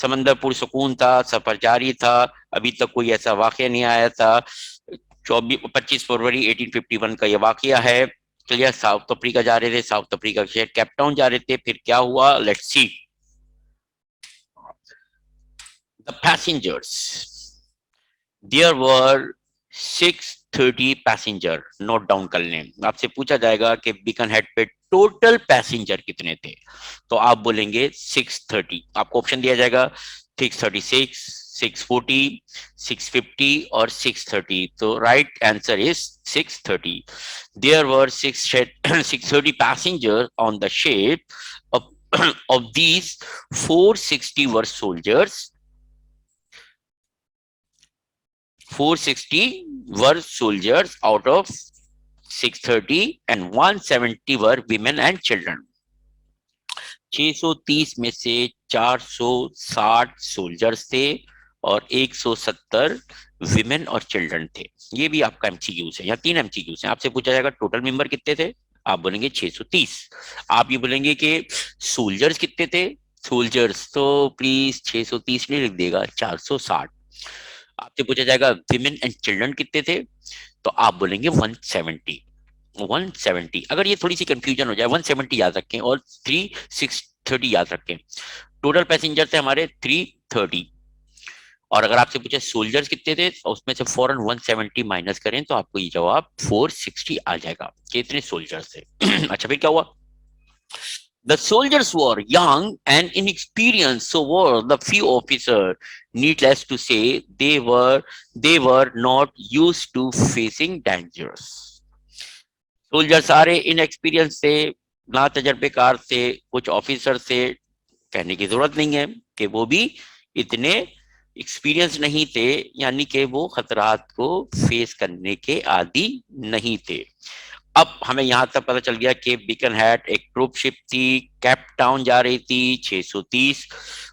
समंदर पुरसुकून था, सफर जारी था, अभी तक कोई ऐसा वाकया नहीं आया था। 25 फरवरी 1851 का ये वाकया है। क्लियर। साउथ अफ्रीका जा रहे थे, साउथ अफ्रीका के शहर केप टाउन जा रहे थे, फिर क्या हुआ, let's see. The passengers, there were 630 passenger. Note down कर लें, आपसे पूछा जाएगा कि बीकन हेड पे टोटल पैसेंजर कितने थे, तो आप बोलेंगे 630। आपको ऑप्शन दिया जाएगा 636, 640, 650 और 630। तो right answer is 630। There were 630 passenger on the ship. of these 460 were soldiers, 460 were soldiers out of 630 and 170 were women and children। 630 में से 460 सोल्जर्स थे और 170 विमेन और चिल्ड्रन थे। ये भी आपका एमसीक्यूज है, यहाँ 3 एमसीक्यूज हैं। आपसे पूछा जाएगा टोटल मेंबर कितने थे, आप बोलेंगे 630। आप ये बोलेंगे कि सोल्जर्स कितने थे, सोल्जर्स तो प्लीज 630 नहीं लिख देगा, 460। आपसे पूछा जाएगा विमेन एंड चिल्ड्रन कितने थे, तो आप बोलेंगे 170। 170। अगर ये थोड़ी सी कंफ्यूजन हो जाए, 170 याद रखें और 630 याद रखें। टोटल पैसेंजर थे हमारे 330। और अगर आपसे पूछे सोल्जर्स कितने थे, उसमें से फौरन 170 माइनस करें तो आपको ये जवाब 460 आ जाएगा। कितने सोल्जर्स थे। अच्छा, फिर क्या हुआ। The soldiers were young and inexperienced, so were the few officers. Needless to say, they were not used to facing dangers. Soldier सारे इनएक्सपीरियंस थे, ना तजर्बेकार थे, कुछ ऑफिसर थे, कहने की जरूरत नहीं है कि वो भी इतने एक्सपीरियंस नहीं थे, यानी कि वो खतरात को फेस करने के आदी नहीं थे। अब हमें यहां तक पता चल गया कि बीकन हैट एक ट्रूप शिप थी, केप टाउन जा रही थी 630,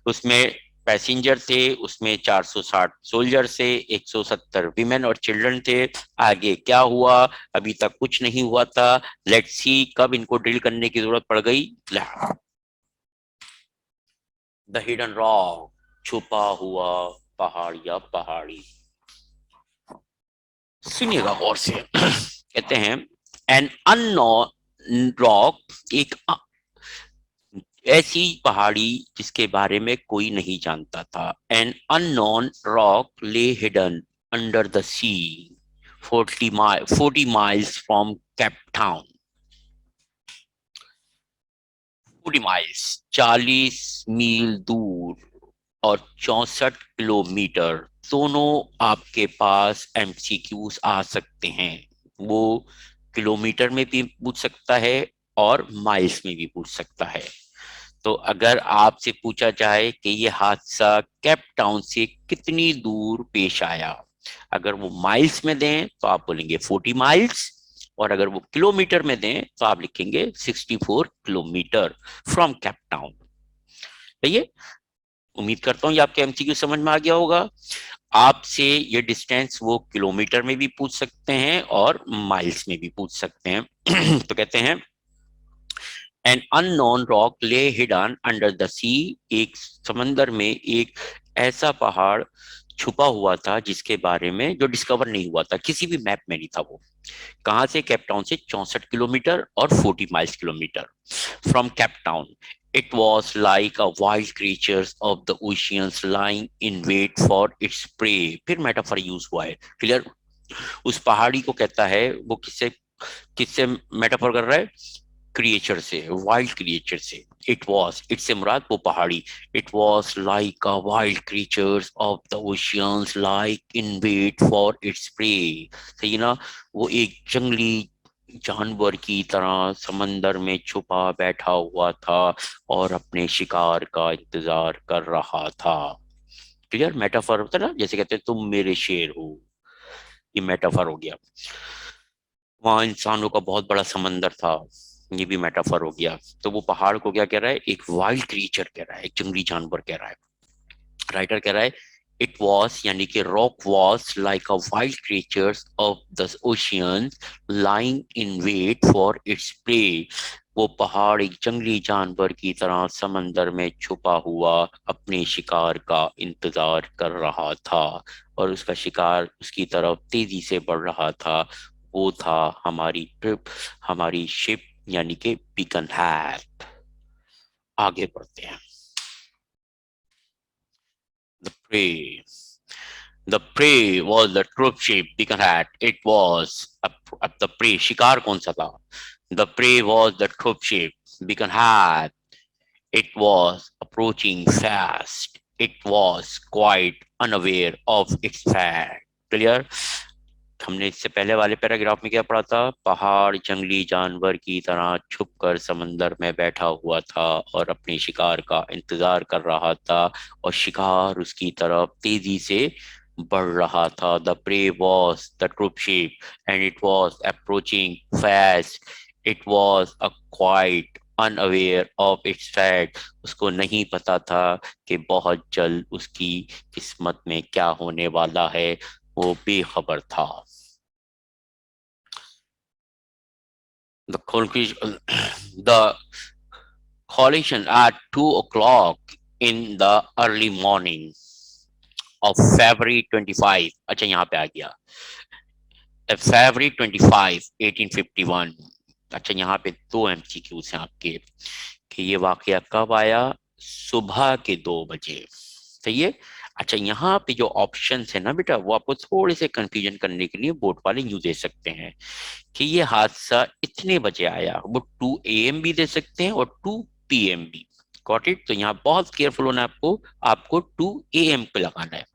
उसमें पैसेंजर थे, उसमें 460 सोल्जर थे, 170 विमेन और चिल्ड्रन थे। आगे क्या हुआ, अभी तक कुछ नहीं हुआ था। लेट्स सी कब इनको ड्रिल करने की जरूरत पड़ गई। द हिडन रॉक, छुपा हुआ पहाड़ या पहाड़ी। सुनिएगा गौर से। कहते हैं एन अननोन रॉक, एक ऐसी पहाड़ी जिसके बारे में कोई नहीं जानता था। An unknown rock lay hidden under the sea 40 miles from Cape Town. 40 miles 40 मील दूर और 64 किलोमीटर, दोनों आपके पास एमसीक्यूज आ सकते हैं। वो किलोमीटर में भी पूछ सकता है और माइल्स में भी पूछ सकता है। तो अगर आपसे पूछा जाए कि ये हादसा केप टाउन से कितनी दूर पेश आया, अगर वो माइल्स में दें तो आप बोलेंगे 40 माइल्स, और अगर वो किलोमीटर में दें तो आप लिखेंगे 64 किलोमीटर फ्रॉम केप टाउन। भैया उम्मीद करता हूँ ये आपके एमसीक्यू समझ में आ गया होगा। आपसे ये डिस्टेंस वो किलोमीटर में भी पूछ सकते हैं और माइल्स में भी पूछ सकते हैं। तो कहते हैं N unknown rock lay hidden under the सी, एक समंदर में एक ऐसा पहाड़ छुपा हुआ था जिसके बारे में जो डिस्कवर नहीं हुआ था, किसी भी मैप में नहीं था। वो कहां से, केप टाउन से 64 किलोमीटर और 40 miles kilometre from Cape town. It was like a wild creatures of the oceans lying in wait for its prey। फिर मेटाफर यूज हुआ है। क्लियर। उस पहाड़ी को कहता है, वो किससे किससे मेटाफर कर रहा है, क्रिएचर से, वाइल्ड क्रिएचर से। इट वॉज, इट से मुराद वो पहाड़ी। It was like a wild creatures of the oceans like in wait for its prey. सही ना, वो एक जंगली जानवर की तरह समंदर में छुपा बैठा हुआ था और अपने शिकार का इंतजार कर रहा था। क्लियर। मेटाफर होता है ना, जैसे कहते हैं तुम मेरे शेर हो, ये मेटाफर हो गया। वहां इंसानों का बहुत बड़ा समंदर था, ये भी मेटाफर हो गया। तो वो पहाड़ को क्या कह रहा है, एक वाइल्ड क्रीचर कह रहा है, एक जंगली जानवर कह रहा है। राइटर कह रहा है इट वॉज, यानी कि rock was like a wild creatures of the ocean lying in wait for its prey. वो पहाड़ एक जंगली जानवर की तरह समंदर में छुपा हुआ अपने शिकार का इंतजार कर रहा था, और उसका शिकार उसकी तरफ तेजी से बढ़ रहा था। वो था हमारी ट्रिप, हमारी शिप, यानी कि बीकन हैट। आगे बढ़ते हैं। The prey the prey was the troop ship Birkenhead. It was, अब द प्रे शिकार कौन सा था? The prey was the troop ship Birkenhead. It was approaching fast. It was quite unaware of its fate. Clear? हमने इससे पहले वाले paragraph में क्या पढ़ा था? पहाड़ जंगली जानवर की तरह छुपकर समंदर में बैठा हुआ था और अपने शिकार का इंतजार कर रहा था, और शिकार उसकी तरफ तेजी से बढ़ रहा था। The prey was the troop ship and it was approaching fast. It was a quite unaware of its fate. उसको नहीं पता था कि बहुत जल्द उसकी किस्मत में क्या होने वाला है। वो बेखबर था। The collision, the collision at 2 o'clock in the early morning of February 25। अच्छा, यहाँ पे आ गया February 25, 1851। अच्छा, यहाँ पे दो एमसीक्यूज हैं आपके कि ये वाकया कब आया। सुबह के 2 बजे। सही है। अच्छा, यहाँ पे जो ऑप्शंस है ना बेटा, वो आपको थोड़े से कंफ्यूजन करने के लिए बोर्ड वाले यूं दे सकते हैं कि ये हादसा इतने बजे आया। वो 2 AM भी दे सकते हैं और 2 PM भी। Got it? तो यहाँ बहुत केयरफुल होना है आपको। आपको 2 AM पे लगाना है।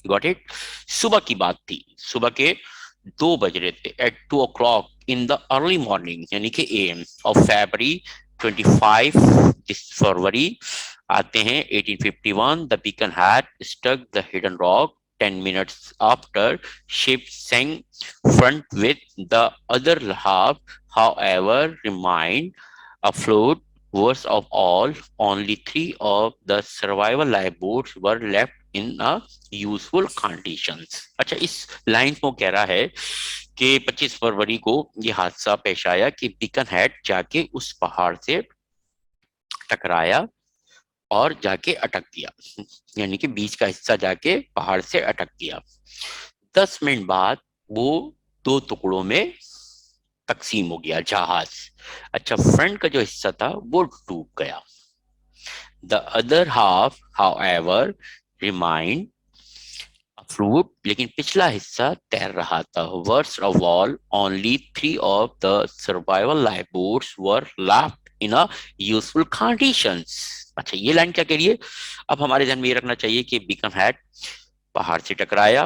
Got it? सुबह की बात थी, सुबह के 2 बज रहे थे। At 2 o'clock in the early morning, यानी कि AM ऑफ February 25, इस फरवरी आते हैं 1851, the beacon had stuck the hidden rock 10 minutes after ship sank front with the other half, however, remained afloat. Worst of all, only 3 of the survival lifeboats were left in a useful conditions। अच्छा, इस line को कह रहा है कि 25 फरवरी को ये हादसा पेश आया कि बीकन हेड जाके उस पहाड़ से टकराया और जाके अटक गया, यानी कि बीच का हिस्सा जाके पहाड़ से अटक गया। 10 मिनट बाद वो दो टुकड़ों में तकसीम हो गया जहाज। अच्छा, फ्रंट का जो हिस्सा था वो डूब गया। The other half however remained afloat, लेकिन पिछला हिस्सा तैर रहा था। Worst of all, only 3 of the survival lifeboats were left in a useful conditions। अच्छा, ये लाइन क्या कह रही है? अब हमारे ध्यान में ये रखना चाहिए कि बीकन हैड पहाड़ से टकराया,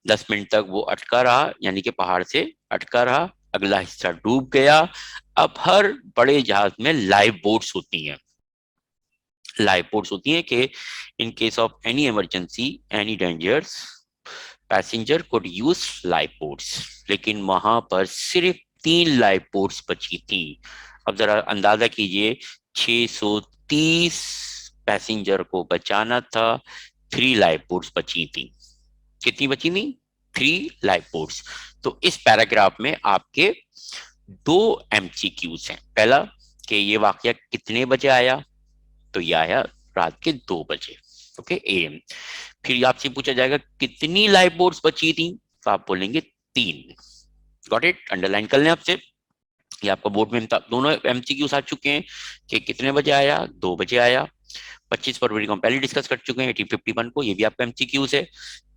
10 मिनट तक वो अटका रहा, यानी कि पहाड़ से अटका रहा, अगला हिस्सा डूब गया। अब हर बड़े जहाज में लाइफ बोट्स होती हैं। लाइफ बोट्स होती हैं कि in case of any emergency, any dangers, passenger could use life boats. लेकिन वहां पर सिर्फ 3 लाइफ बोट्स बची थी। अब जरा अंदाजा कीजिए, 630 पैसेंजर को बचाना था, 3 लाइफ बोट्स बची थी। कितनी बची थी? 3 लाइफ बोट्स। तो इस पैराग्राफ में आपके 2 MCQs हैं। पहला कि ये वाकया कितने बजे आया, तो ये आया रात के 2 बजे। Okay, AM। फिर आपसे पूछा जाएगा कितनी लाइफ बोट्स बची थी, तो आप बोलेंगे 3। Got it? अंडरलाइन कर लें आपसे। ये आपका बोर्ड में दोनों MCQs आ चुके हैं कि कितने बजे आया, 2 बजे आया। 25 फरवरी को हम पहले डिस्कस कर चुके हैं, 1851 को। ये भी आपका MCQs है।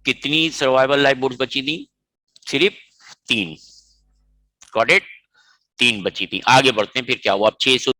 कितनी सर्वाइवल लाइफ बोट्स बची थी? सिर्फ 3। Got it? 3 बची थी। आगे बढ़ते हैं, फिर क्या हुआ? अब 600